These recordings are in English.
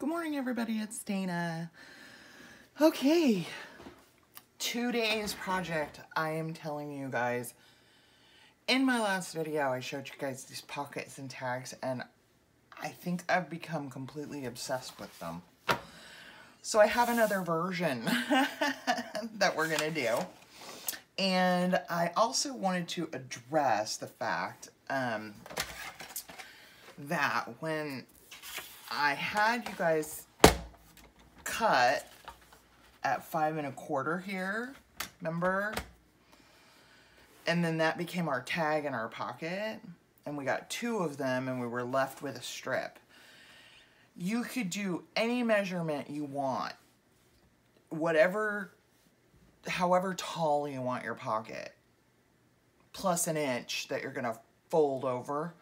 Good morning, everybody. It's Dana. Okay, 2 days project. I am telling you guys, in my last video, I showed you guys these pockets and tags, and I think I've become completely obsessed with them. So I have another version that we're gonna do. And I also wanted to address the fact that when I had you guys cut at 5 1/4 here, remember? And then that became our tag in our pocket, and we got 2 of them, and we were left with a strip. You could do any measurement you want, however tall you want your pocket, plus an inch that you're gonna fold over.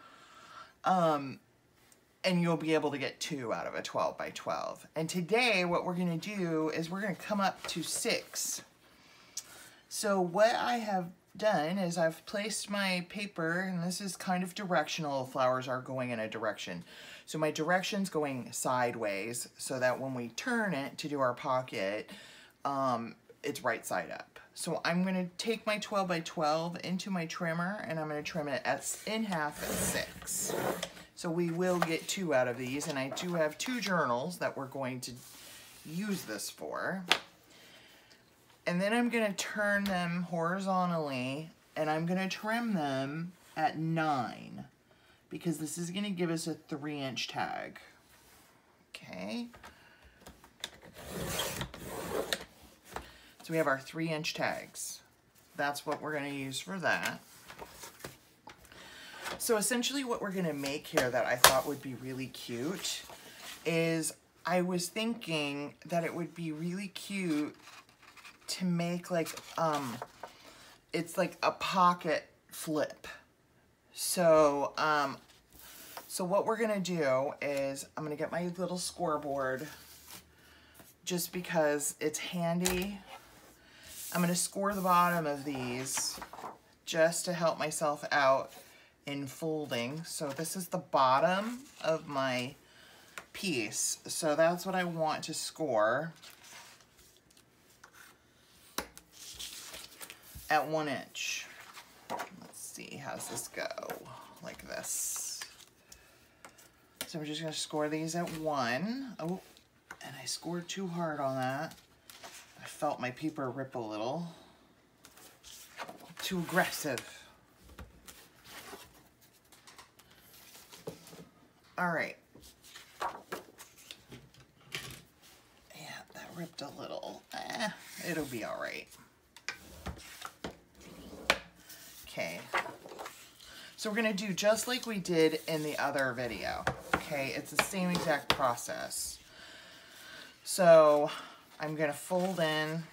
And you'll be able to get 2 out of a 12 by 12. And today what we're gonna do is we're gonna come up to 6. So what I have done is I've placed my paper, and this is kind of directional. Flowers are going in a direction. So my direction's going sideways so that when we turn it to do our pocket, it's right side up. So I'm gonna take my 12 by 12 into my trimmer, and I'm gonna trim it in half at 6. So we will get 2 out of these, and I do have 2 journals that we're going to use this for. And then I'm gonna turn them horizontally, and I'm gonna trim them at 9, because this is gonna give us a 3-inch tag. Okay. So we have our 3-inch tags. That's what we're gonna use for that. So essentially what we're gonna make here that I thought would be really cute is I was thinking that it would be really cute to make like, it's like a pocket flip. So, so what we're gonna do is I'm gonna get my little scoreboard just because it's handy. I'm gonna score the bottom of these just to help myself out in folding. So this is the bottom of my piece. So that's what I want to score at 1 inch. Let's see, how's this go? Like this. So we're just gonna score these at 1. Oh, and I scored too hard on that. I felt my paper rip a little. Too aggressive. All right. Yeah, that ripped a little. It'll be all right. Okay. So we're gonna do just like we did in the other video. Okay, it's the same exact process. So I'm gonna fold in.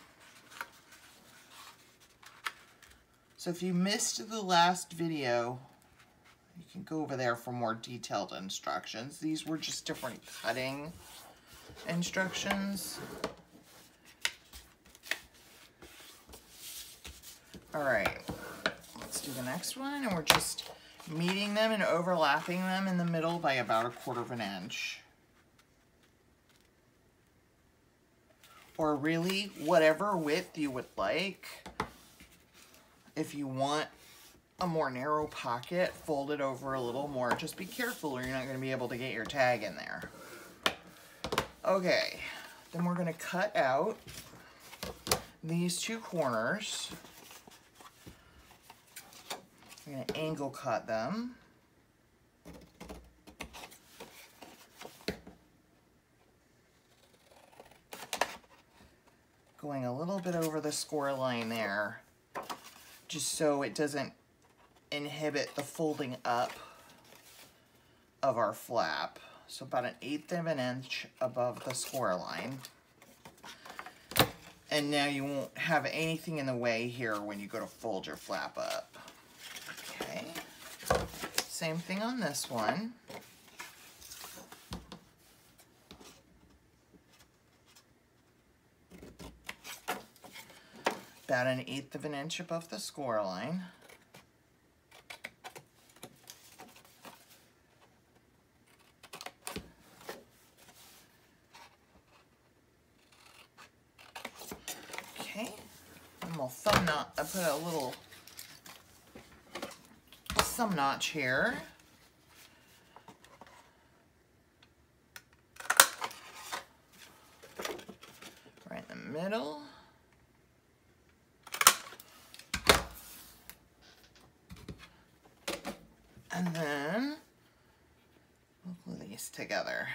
So if you missed the last video, you can go over there for more detailed instructions. These were just different cutting instructions. All right, let's do the next one, and we're just meeting them and overlapping them in the middle by about 1/4 inch. Or really, whatever width you would like. If you want a more narrow pocket, fold it over a little more. Just be careful or you're not gonna be able to get your tag in there. Okay, then we're gonna cut out these 2 corners. I'm gonna angle cut them. Going a little bit over the score line there, just so it doesn't inhibit the folding up of our flap. So about 1/8 of an inch above the score line. And now you won't have anything in the way here when you go to fold your flap up. Okay, same thing on this one. About 1/8 of an inch above the score line. little thumb knot. I put a little thumb notch here. Right in the middle. And then we'll glue these together.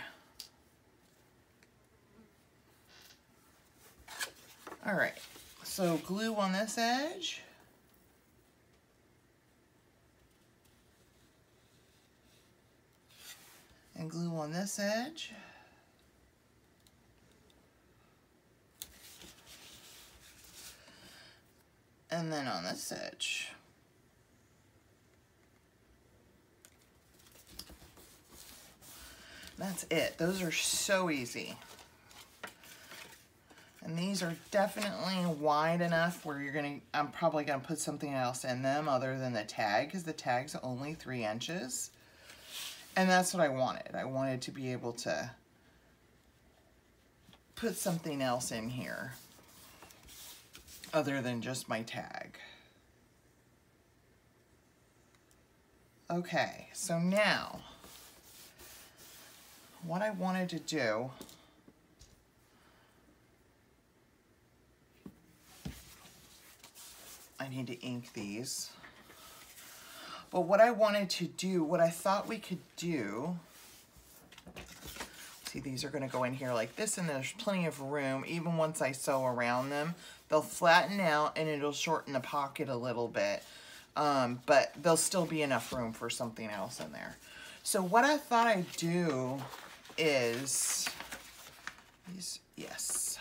All right, so glue on this edge. And glue on this edge. And then on this edge. That's it. Those are so easy. And these are definitely wide enough where I'm probably gonna put something else in them other than the tag, because the tag's only 3 inches. And that's what I wanted. I wanted to be able to put something else in here other than just my tag. Okay, so now what I wanted to do, I need to ink these. But what I wanted to do, what I thought we could do, see, these are going to go in here like this, and there's plenty of room. Even once I sew around them, they'll flatten out and it'll shorten the pocket a little bit. But there'll still be enough room for something else in there. So what I thought I'd do is these, yes.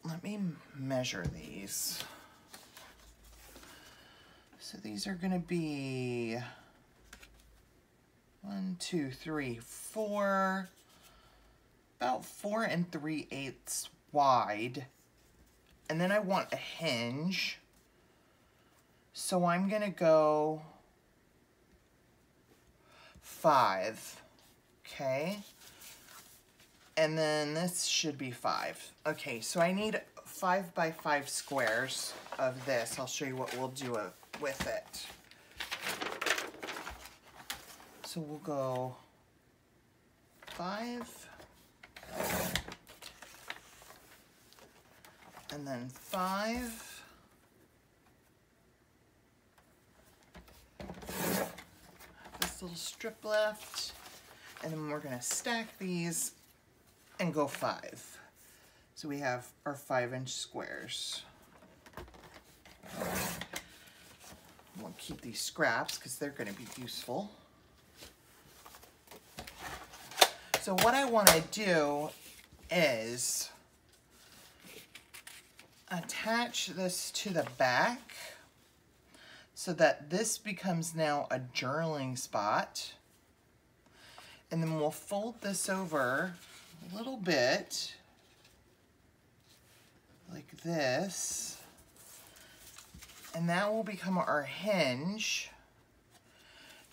Let me measure these. So these are going to be 1, 2, 3, 4, about 4 3/8 wide. And then I want a hinge. So I'm going to go 5, okay? And then this should be 5. Okay, so I need 5 by 5 squares of this. I'll show you what we'll do with it. So we'll go 5, and then 5, this little strip left, and then we're going to stack these and go 5. So we have our 5-inch squares. We'll keep these scraps because they're going to be useful. So what I want to do is attach this to the back so that this becomes now a journaling spot. And then we'll fold this over a little bit like this. And that will become our hinge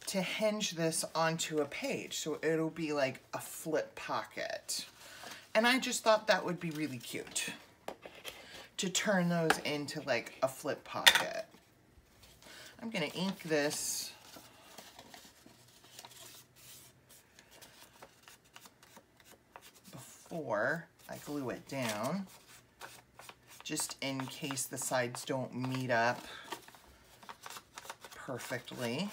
to hinge this onto a page. So it'll be like a flip pocket. And I just thought that would be really cute to turn those into like a flip pocket. I'm gonna ink this before I glue it down, just in case the sides don't meet up perfectly.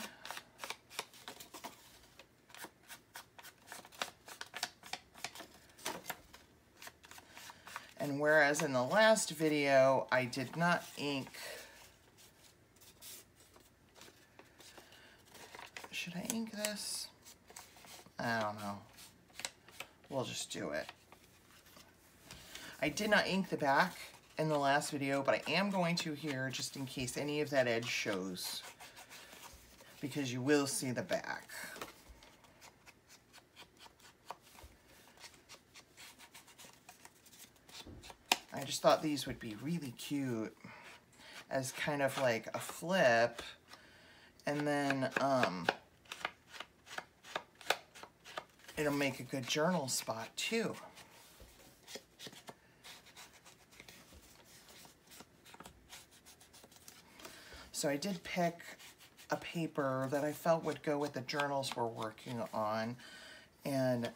And whereas in the last video, I did not ink, should I ink this? I don't know. We'll just do it. I did not ink the back in the last video, but I am going to here just in case any of that edge shows, because you will see the back. I just thought these would be really cute as kind of like a flip, and then it'll make a good journal spot too. So I did pick a paper that I felt would go with the journals we're working on, and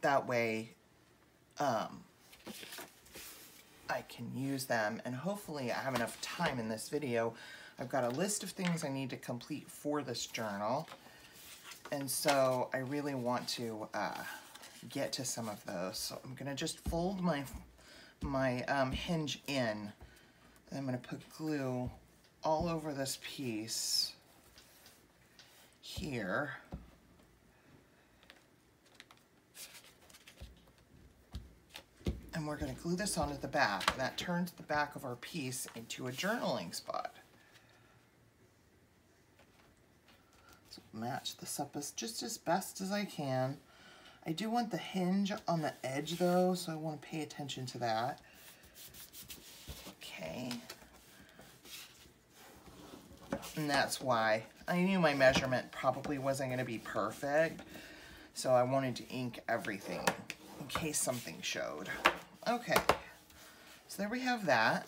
that way I can use them, and hopefully I have enough time in this video. I've got a list of things I need to complete for this journal, and so I really want to get to some of those. So I'm gonna just fold my hinge in, and I'm gonna put glue all over this piece here. And we're going to glue this onto the back, and that turns the back of our piece into a journaling spot. So match this up just as best as I can. I do want the hinge on the edge though, so I want to pay attention to that. Okay. And that's why I knew my measurement probably wasn't going to be perfect, so I wanted to ink everything in case something showed. Okay, so there we have that.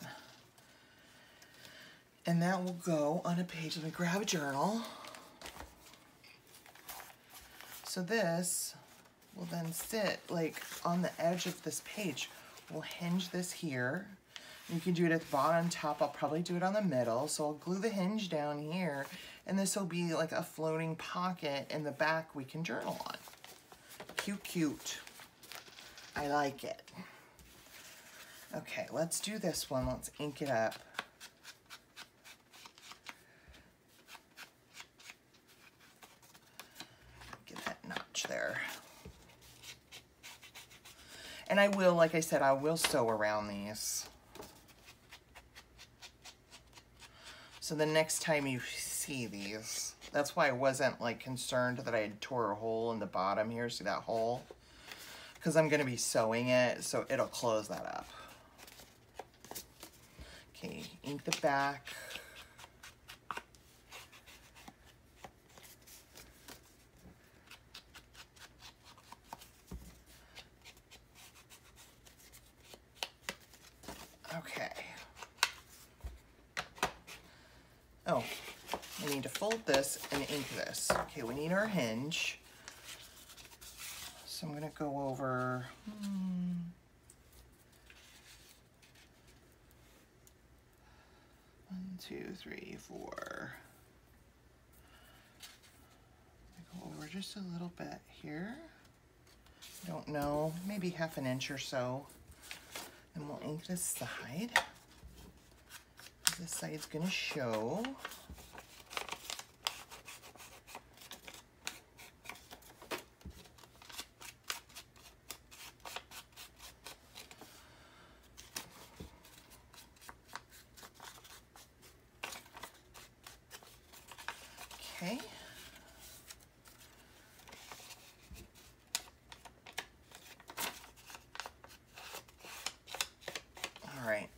And that will go on a page. Let me grab a journal. So this will then sit like on the edge of this page. We'll hinge this here. You can do it at the bottom, top. I'll probably do it on the middle. So I'll glue the hinge down here, and this will be like a floating pocket in the back we can journal on. Cute, cute. I like it. Okay, let's do this one. Let's ink it up. Get that notch there. And I will, like I said, I will sew around these. So the next time you see these, that's why I wasn't like concerned that I had tore a hole in the bottom here. See that hole? Because I'm going to be sewing it, so it'll close that up. Okay, ink the back. Okay. Oh, we need to fold this and ink this. Okay, we need our hinge. So I'm going to go over 1, 2, 3, 4. Go over just a little bit here. Don't know, maybe half an inch or so. And we'll ink this side. This side's going to show. Okay. All right.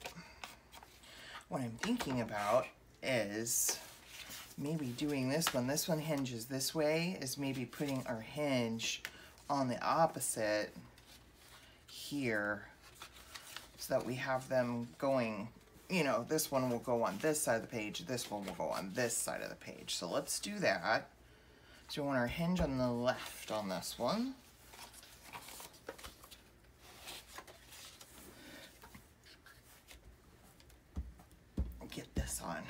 What I'm thinking about is maybe doing this one. This one hinges this way, is maybe putting our hinge on the opposite here so that we have them going, you know, this one will go on this side of the page, this one will go on this side of the page. So let's do that. So we want our hinge on the left on this one. Get this on.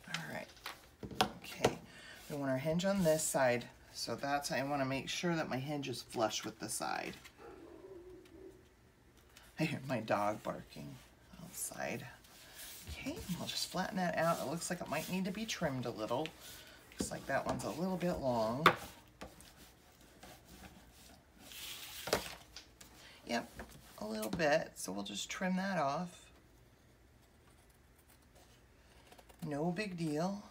All right. Okay. We want our hinge on this side, so that's, I want to make sure that my hinge is flush with the side. I hear my dog barking outside. Okay, we'll just flatten that out. It looks like it might need to be trimmed a little. Looks like that one's a little bit long. Yep, a little bit, so we'll just trim that off. No big deal.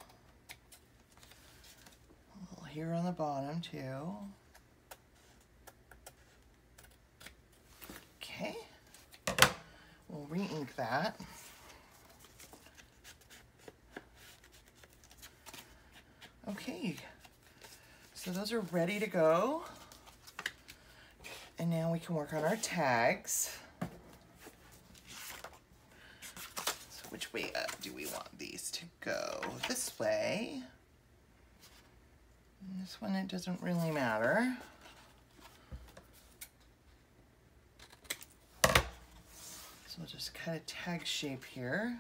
A little here on the bottom too. Okay, we'll re-ink that. Okay, So those are ready to go. And now we can work on our tags. So which way up do we want these to go? This way. And this one, it doesn't really matter. So we'll just cut a tag shape here.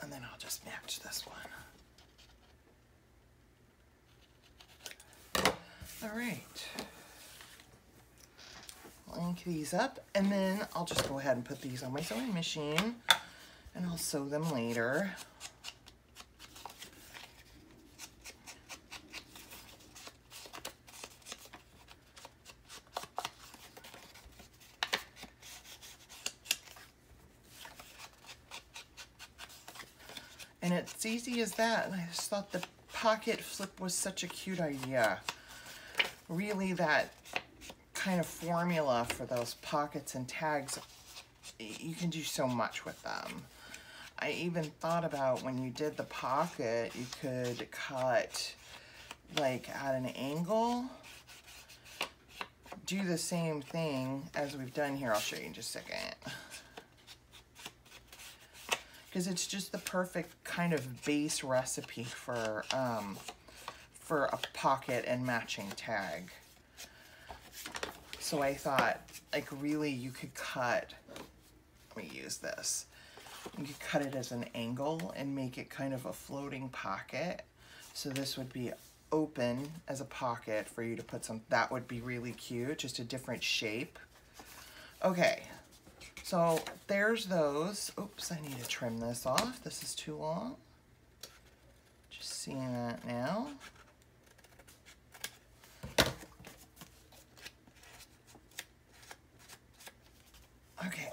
And then I'll just match this one. All right. I'll ink these up, and then I'll just go ahead and put these on my sewing machine, and I'll sew them later. And it's easy as that. And I just thought the pocket flip was such a cute idea. Really, that kind of formula for those pockets and tags, you can do so much with them. I even thought about when you did the pocket, you could cut like at an angle. Do the same thing as we've done here. I'll show you in just a second. Because it's just the perfect kind of base recipe for a pocket and matching tag. So I thought, like, really you could cut, let me use this. You could cut it as an angle and make it kind of a floating pocket. So this would be open as a pocket for you to put some, that would be really cute, just a different shape. Okay. So there's those. Oops, I need to trim this off. This is too long. Just seeing that now. Okay.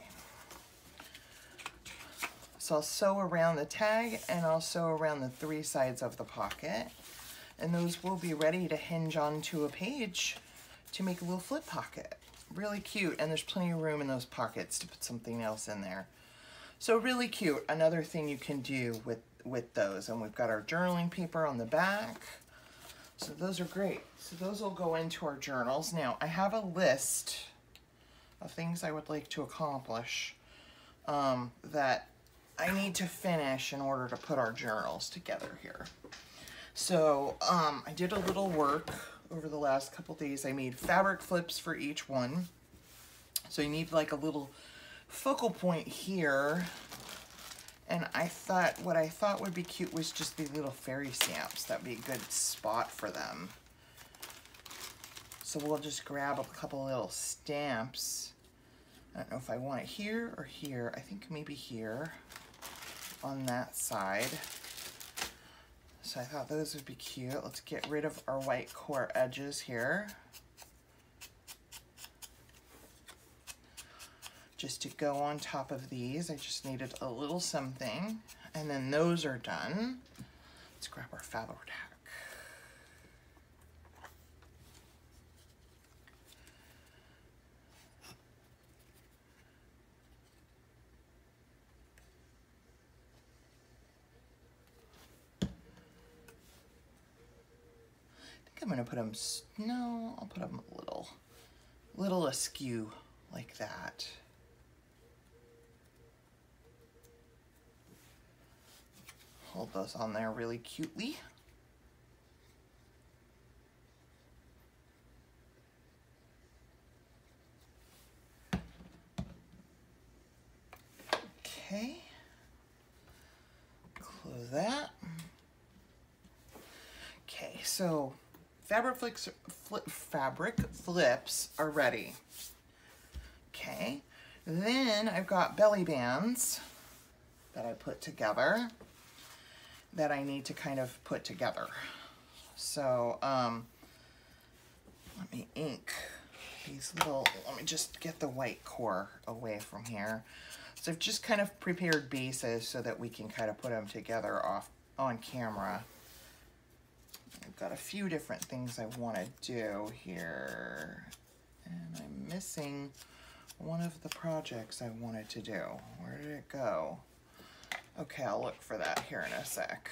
So I'll sew around the tag and I'll sew around the 3 sides of the pocket. And those will be ready to hinge onto a page to make a little flip pocket. Really cute, and there's plenty of room in those pockets to put something else in there. So really cute. Another thing you can do with those. And we've got our journaling paper on the back. So those are great. So those will go into our journals. Now, I have a list of things I would like to accomplish that I need to finish in order to put our journals together here. So I did a little work over the last couple days. I made fabric flips for each one. So you need like a little focal point here. And what I thought would be cute was just these little fairy stamps. That'd be a good spot for them. So we'll just grab a couple little stamps. I don't know if I want it here or here. I think maybe here on that side. So I thought those would be cute. Let's get rid of our white core edges here. Just to go on top of these, I just needed a little something. And then those are done. Let's grab our fabric tack. I'm gonna put them, no, I'll put them a little askew like that. Hold those on there really cutely. Okay, close that. Okay, so fabric flips are ready. Okay, then I've got belly bands that I put together that I need to kind of put together. So let me ink these little, let me just get the white core away from here. So I've just kind of prepared bases so that we can kind of put them together on camera. I've got a few different things I want to do here, and I'm missing one of the projects I wanted to do. Where did it go? Okay, I'll look for that here in a sec.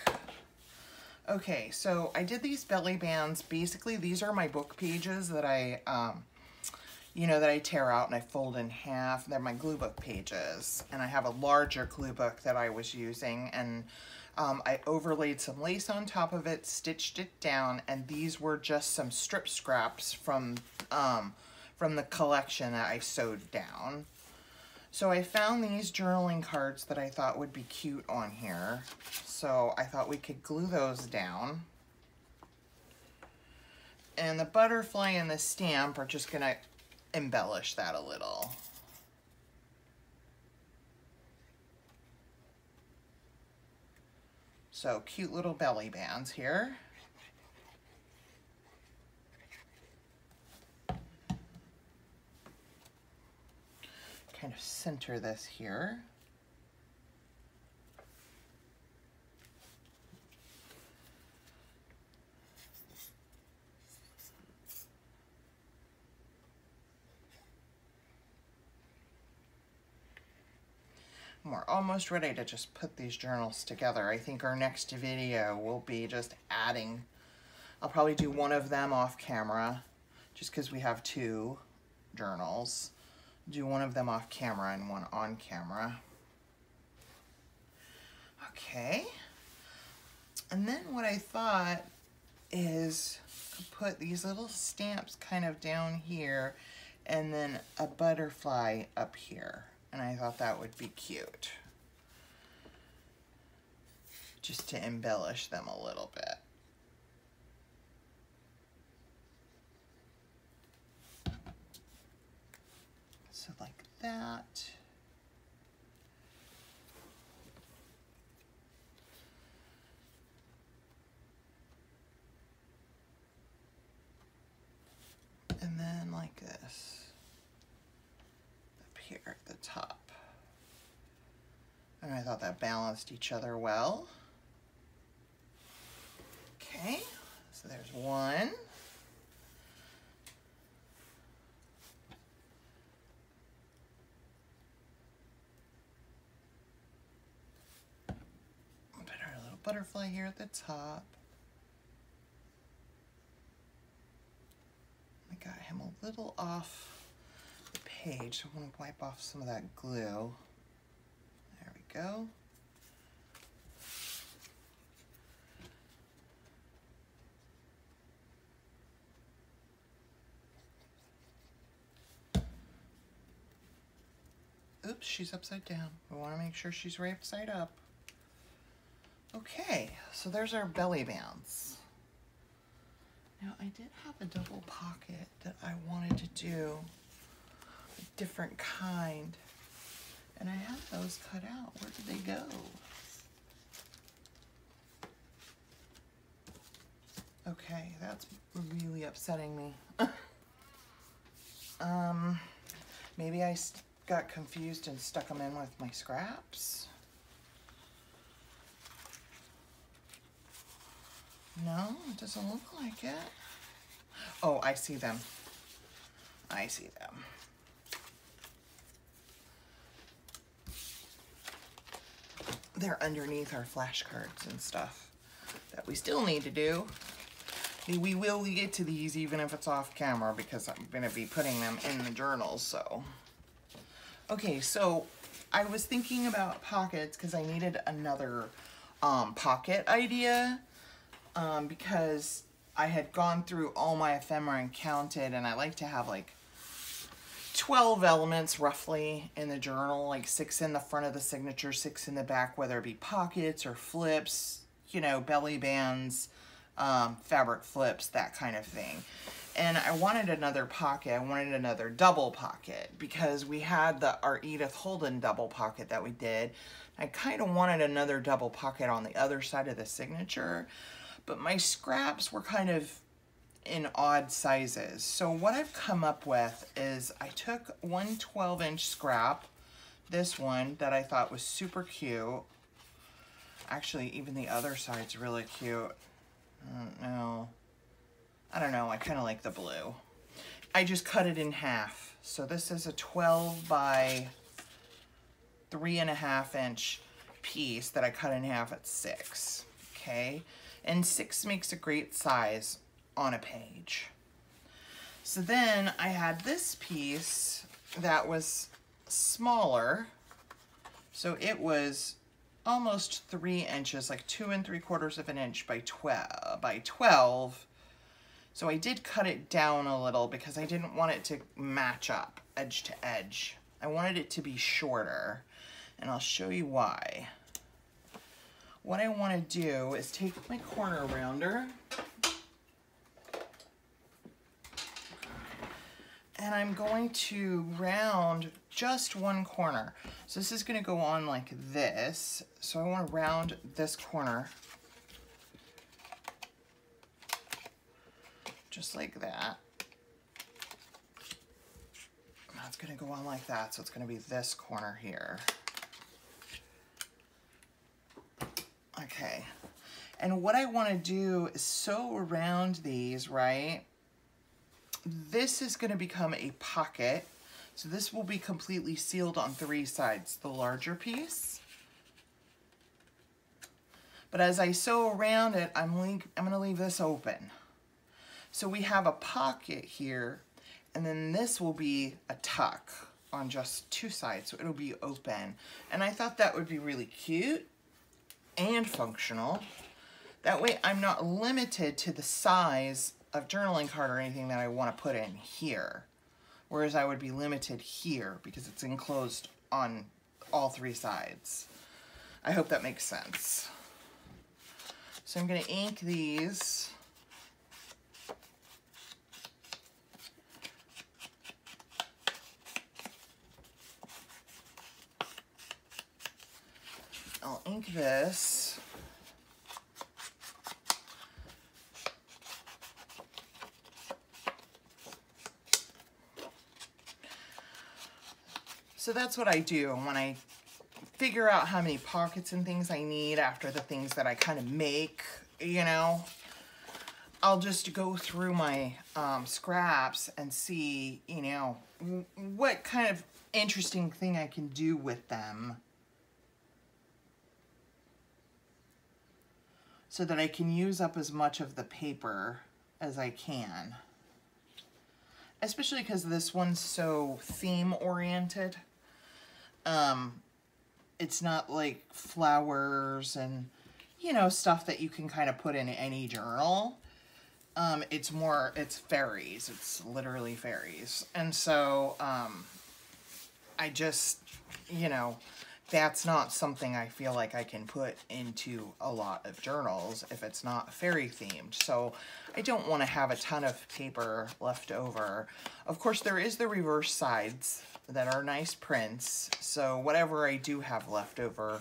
Okay, so I did these belly bands. Basically, these are my book pages that I, you know, that I tear out and I fold in half. They're my glue book pages. And I have a larger glue book that I was using, and I overlaid some lace on top of it, stitched it down, and these were just some strip scraps from the collection that I sewed down. So I found these journaling cards that I thought would be cute on here. So I thought we could glue those down. And the butterfly and the stamp are just gonna embellish that a little. So cute little belly bands here. Kind of center this here. We're almost ready to just put these journals together. I think our next video will be just adding. I'll probably do one of them off camera, just because we have 2 journals. Do one of them off camera and one on camera. Okay. And then what I thought is to put these little stamps kind of down here and then a butterfly up here. And I thought that would be cute. Just to embellish them a little bit. So like that. And then like this. Up here at the top. And I thought that balanced each other well. Okay, so there's one. Put our little butterfly here at the top. I got him a little off the page, so I'm going to wipe off some of that glue. There we go. Oops, she's upside down. We want to make sure she's right side up. Okay, so there's our belly bands. Now I did have a double pocket that I wanted to do, a different kind, and I had those cut out. Where did they go? Okay, that's really upsetting me. Maybe I got confused and stuck them in with my scraps. No, it doesn't look like it. Oh, I see them. I see them. They're underneath our flashcards and stuff that we still need to do. We will get to these even if it's off camera because I'm going to be putting them in the journals, so. Okay, so I was thinking about pockets because I needed another pocket idea because I had gone through all my ephemera and counted, and I like to have like 12 elements roughly in the journal, like 6 in the front of the signature, 6 in the back, whether it be pockets or flips, you know, belly bands, fabric flips, that kind of thing. And I wanted another pocket. I wanted another double pocket because we had our Edith Holden double pocket that we did. I kind of wanted another double pocket on the other side of the signature, but my scraps were kind of in odd sizes. So what I've come up with is I took one 12-inch scrap, this one that I thought was super cute. Actually, even the other side's really cute. I don't know. I kind of like the blue. I just cut it in half. So this is a 12 by 3.5 inch piece that I cut in half at 6, okay? And 6 makes a great size on a page. So then I had this piece that was smaller. So it was almost 3 inches, like 2 3/4 of an inch by 12. So I did cut it down a little because I didn't want it to match up edge to edge. I wanted it to be shorter, and I'll show you why. What I want to do is take my corner rounder, and I'm going to round just one corner. So this is going to go on like this. So I want to round this corner just like that. That's going to go on like that. So it's going to be this corner here. Okay. And what I want to do is sew around these, right? This is going to become a pocket. So this will be completely sealed on 3 sides, the larger piece. But as I sew around it, I'm going to leave this open. So we have a pocket here, and then this will be a tuck on just 2 sides, so it'll be open. And I thought that would be really cute and functional. That way I'm not limited to the size of journaling card or anything that I want to put in here. Whereas I would be limited here because it's enclosed on all 3 sides. I hope that makes sense. So I'm going to ink these. I'll ink this. So that's what I do when I figure out how many pockets and things I need after the things that I kind of make, you know. I'll just go through my scraps and see, you know, what kind of interesting thing I can do with them so that I can use up as much of the paper as I can. Especially because this one's so theme oriented. It's not like flowers and, you know, stuff that you can kind of put in any journal. It's fairies. It's literally fairies. And so, I just, you know, that's not something I feel like I can put into a lot of journals if it's not fairy themed. So I don't want to have a ton of paper left over. Of course, there is the reverse sides that are nice prints. So whatever I do have left over,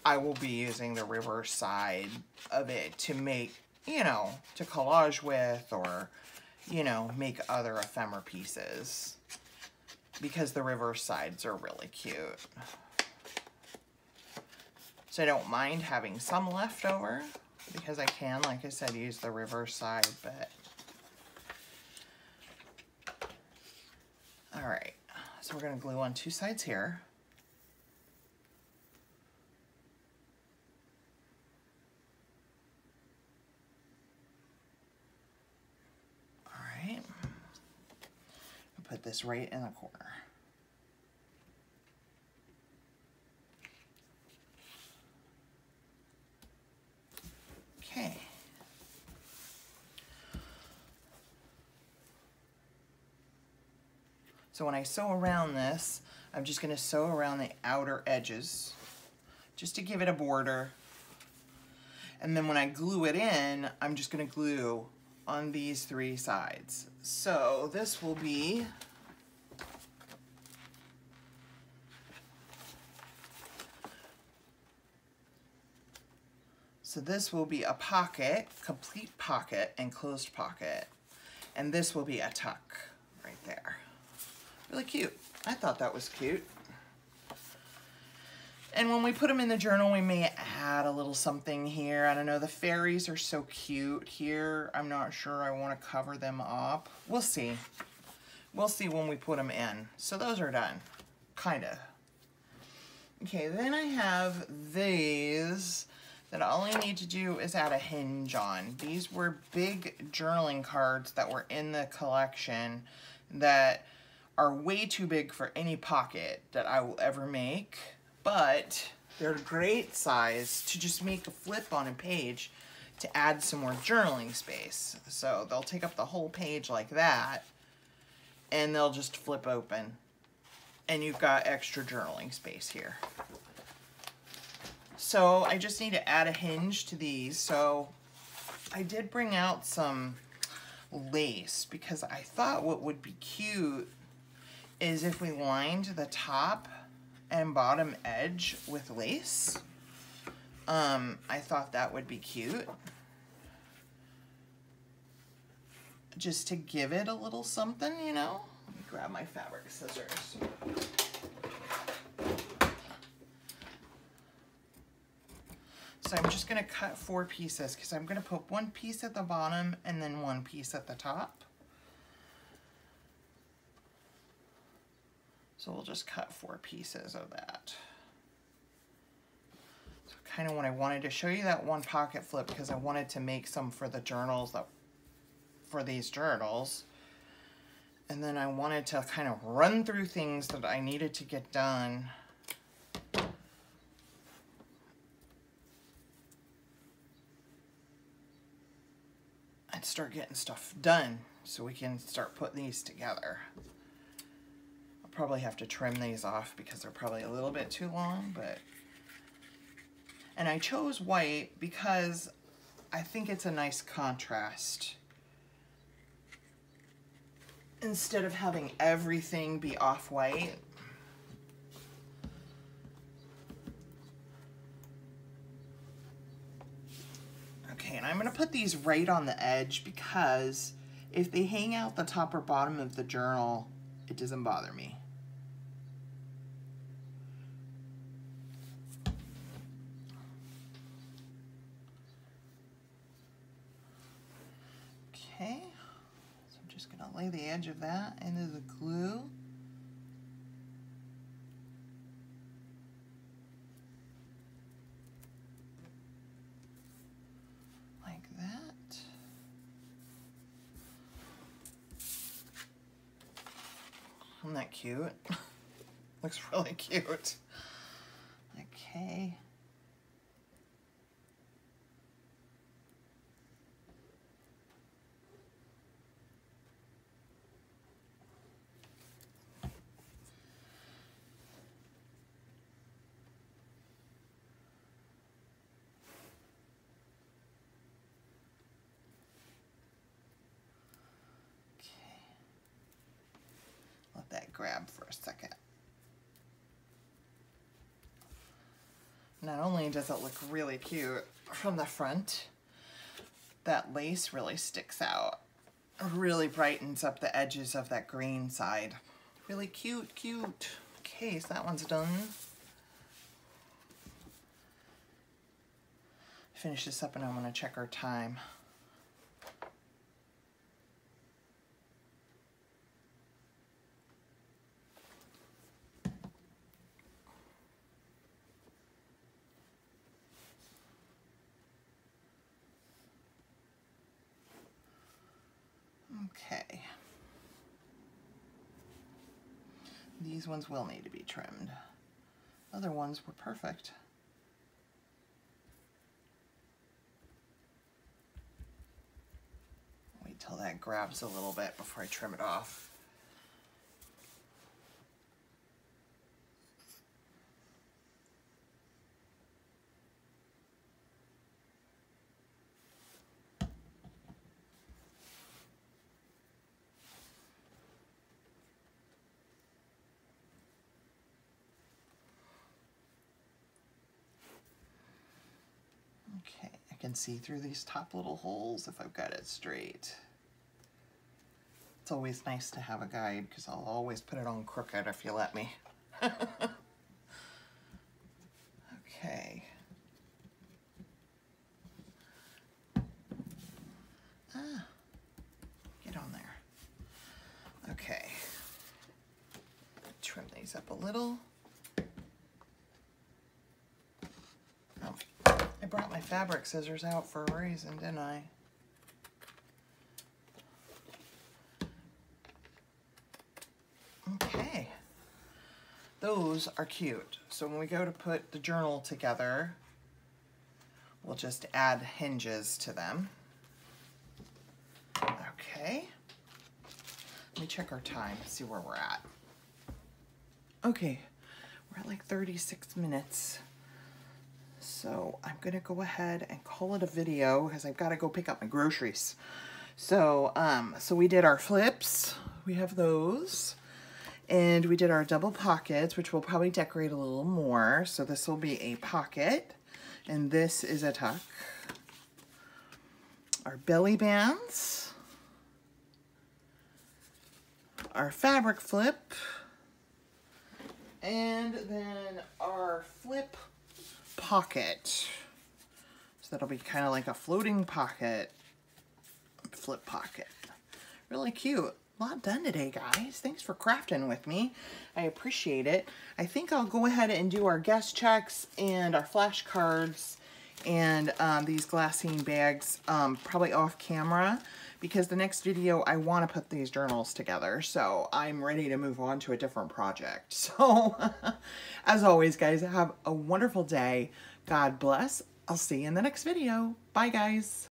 I will be using the reverse side of it to make, you know, to collage with or, you know, make other ephemera pieces because the reverse sides are really cute. So I don't mind having some left over because I can, like I said, use the reverse side, but. All right, so we're gonna glue on 2 sides here. All right, I'll put this right in the corner. Okay. So when I sew around this, I'm just going to sew around the outer edges just to give it a border. And then when I glue it in, I'm just going to glue on these 3 sides. So this will be a pocket, complete pocket, and closed pocket. And this will be a tuck right there. Really cute. I thought that was cute. And when we put them in the journal, we may add a little something here. I don't know, the fairies are so cute here. I'm not sure I want to cover them up. We'll see. We'll see when we put them in. So those are done, kinda. Okay, then I have these that all I need to do is add a hinge on. These were big journaling cards that were in the collection that are way too big for any pocket that I will ever make, but they're a great size to just make a flip on a page to add some more journaling space. So they'll take up the whole page like that, and they'll just flip open, and you've got extra journaling space here. So I just need to add a hinge to these. So I did bring out some lace because I thought what would be cute is if we lined the top and bottom edge with lace. I thought that would be cute. Just to give it a little something, you know? Let me grab my fabric scissors. So I'm just gonna cut 4 pieces because I'm gonna put 1 piece at the bottom and then 1 piece at the top. So we'll just cut 4 pieces of that. So kind of when I wanted to show you that one pocket flip because I wanted to make some for the journals, for these journals. And then I wanted to kind of run through things that I needed to get done. And start getting stuff done so we can start putting these together. I'll probably have to trim these off because they're probably a little bit too long, but... And I chose white because I think it's a nice contrast. Instead of having everything be off-white. Okay, and I'm gonna put these right on the edge because if they hang out the top or bottom of the journal, it doesn't bother me. Okay, so I'm just gonna lay the edge of that into the glue. Isn't that cute? Looks really cute. Okay. That grab for a second. Not only does it look really cute from the front, that lace really sticks out. It really brightens up the edges of that green side. Really cute, cute. Okay, so that one's done. Finish this up and I'm gonna check our time. Okay. These ones will need to be trimmed. Other ones were perfect. Wait till that grabs a little bit before I trim it off. Okay, I can see through these top little holes if I've got it straight. It's always nice to have a guide because I'll always put it on crooked if you let me. Okay. Get on there. Okay. up a little. Oh, I brought my fabric scissors out for a reason, didn't I? Okay. Those are cute. So when we go to put the journal together, we'll just add hinges to them. Okay. Let me check our time, see where we're at. Okay, we're at like 36 minutes. So I'm gonna go ahead and call it a video because I've got to go pick up my groceries. So, so we did our flips. We have those. And we did our double pockets, which we'll probably decorate a little more. So this will be a pocket, and this is a tuck. Our belly bands, our fabric flip, and then our flip pocket. So that'll be kind of like a floating pocket, flip pocket. Really cute. A lot done today, guys. Thanks for crafting with me. I appreciate it. I think I'll go ahead and do our guest checks and our flashcards and these glassine bags probably off camera, because the next video I want to put these journals together. So I'm ready to move on to a different project. So as always, guys, have a wonderful day. God bless. I'll see you in the next video. Bye, guys.